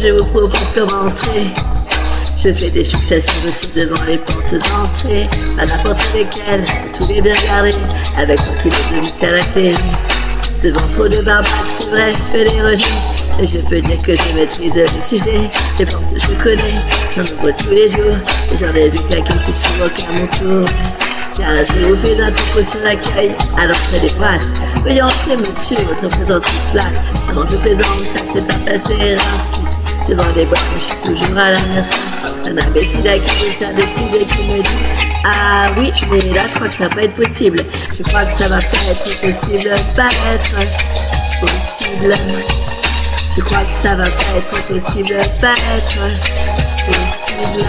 je vous propose comme entrée. Je fais des fixations aussi devant les portes d'entrée, à n'importe lesquelles, tous les bien gardés, avec un kilo de mi-caractérie. Devant trop de barbaques, c'est vrai, je fais des rejets, et je peux dire que je maîtrise le sujet. Les portes je connais, j'en ouvre tous les jours, et j'en ai vu quelqu'un plus souvent qu'à mon tour. Tiens, je vous fais un topo sur l'accueil, à l'entrée des places. Veuillez entrer, monsieur, votre présente flaque. Avant je plaisante, ça s'est pas passé ainsi. Devant les boîtes, je suis toujours à la merci. Un imbécile à qui ça décide et qui me dit: ah oui, mais là je crois que ça va pas être possible. Je crois que ça va pas être possible, pas être possible. Je crois que ça va pas être possible, pas être possible.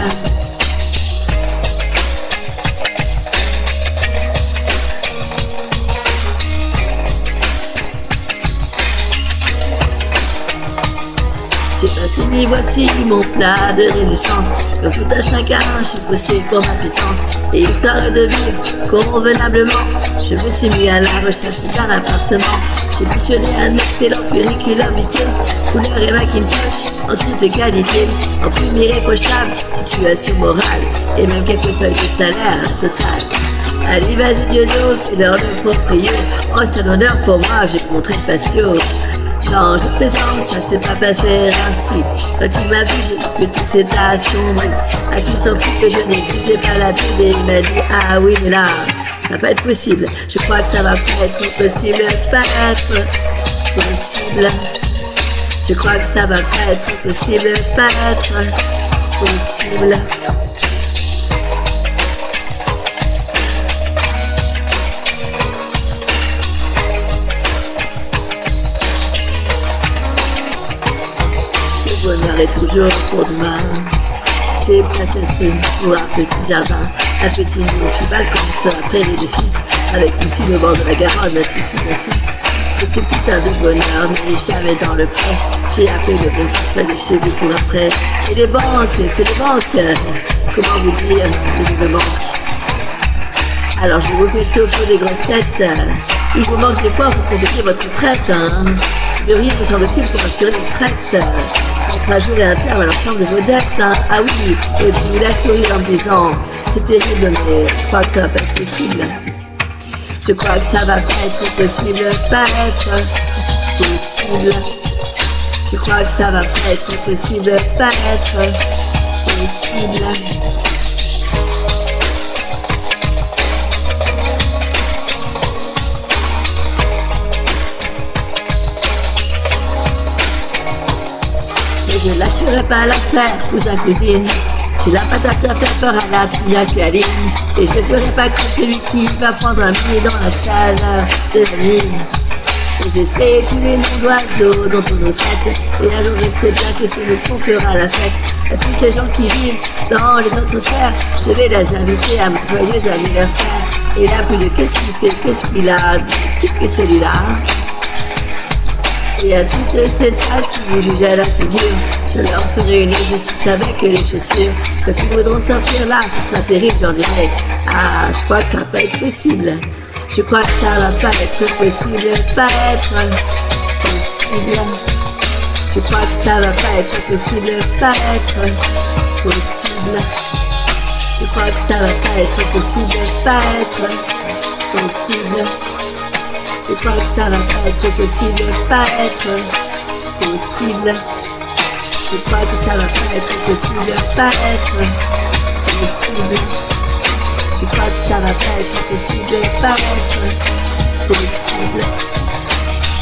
J'ai pas fini, voici mon plat de résistance. Comme tout à chacun, j'ai bossé pour ma pitance. Et histoire de vivre convenablement, je me suis mis à la recherche d'un appartement. J'ai fusionné un excellent curriculum vitae, couleur et Macintosh en toute qualité, en prime irréprochable, situation morale, et même quelques feuilles de salaire total. Allez, vas-y Diodo, c'est l'heure de proprio. Oh, c'est un honneur pour moi, je vais te montrer le patio. Non, je plaisante, ça s'est pas passé ainsi. Quand il m'a vu, j'ai vu que tout s'était assombri. A qu'il senti que je n'existais pas la Bible, et il m'a dit: ah oui, mais là, ça va pas être possible. Je crois que ça va pas être possible, pas être possible. Je crois que ça va pas être possible, pas être possible. Le bonheur est toujours pour demain. C'est peut-être pour un petit jardin, un petit mur qui balcon sur la prairie de Chypre, avec piscine au bord de la Garonne, la piscine ainsi. Et ce putain de bonheur n'est jamais dans le prêt. J'ai appelé le bon secret de chez vous pour après. Et les banques, c'est les banques. Comment vous dire, les banques. Alors je vous fais le topo des grosses têtes. Il vous manque des points pour compléter votre retraite. De rien me semble-t-il pour assurer une retraite. Entre un jour et un terme à l'ensemble de vos dettes. Ah oui, et tu me l'as souri en me disant: c'est terrible, mais je crois que ça va pas être possible. Je crois que ça va pas être possible, pas être possible. Je crois que ça va pas être possible, pas être possible. Je ne lâcherai pas l'affaire, cousin, cousine. J'ai la patate à faire peur à la pinacaline. Et je ne ferai pas comme celui qui va prendre un pied dans la chaleur de la nuit. Et je sais tous les noms d'oiseaux dont on nous traite. Et un jour je sais bien que ce nous qu'on fera la fête. À tous ces gens qui vivent dans les autres sphères, je vais les inviter à mon joyeux anniversaire. Et là, plus de qu'est-ce qu'il fait, qu'est-ce qu'il a, qu'est-ce que celui-là. Et à toutes ces tâches qui vous jugent à la figure, je leur ferai une justice avec les chaussures. Quand ils voudront sortir là, ce sera terrible, j'en dirai: ah, je crois que ça va pas être possible. Je crois que ça va pas être possible, pas être possible. Je crois que ça va pas être possible, pas être possible. Je crois que ça va pas être possible, pas être possible. Je crois que ça va pas être possible, pas être possible. Je crois que ça va pas être possible, pas être possible. Je crois que ça va pas être possible, pas être possible.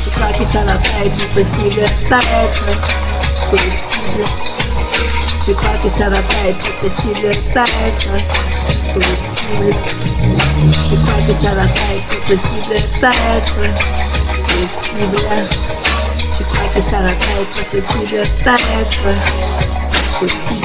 Je crois que ça va pas être possible, pas être possible. Je crois que ça va pas être possible, pas être possible. Je crois que ça va pas être possible, pas être possible. Je crois que ça va pas être possible, pas être possible.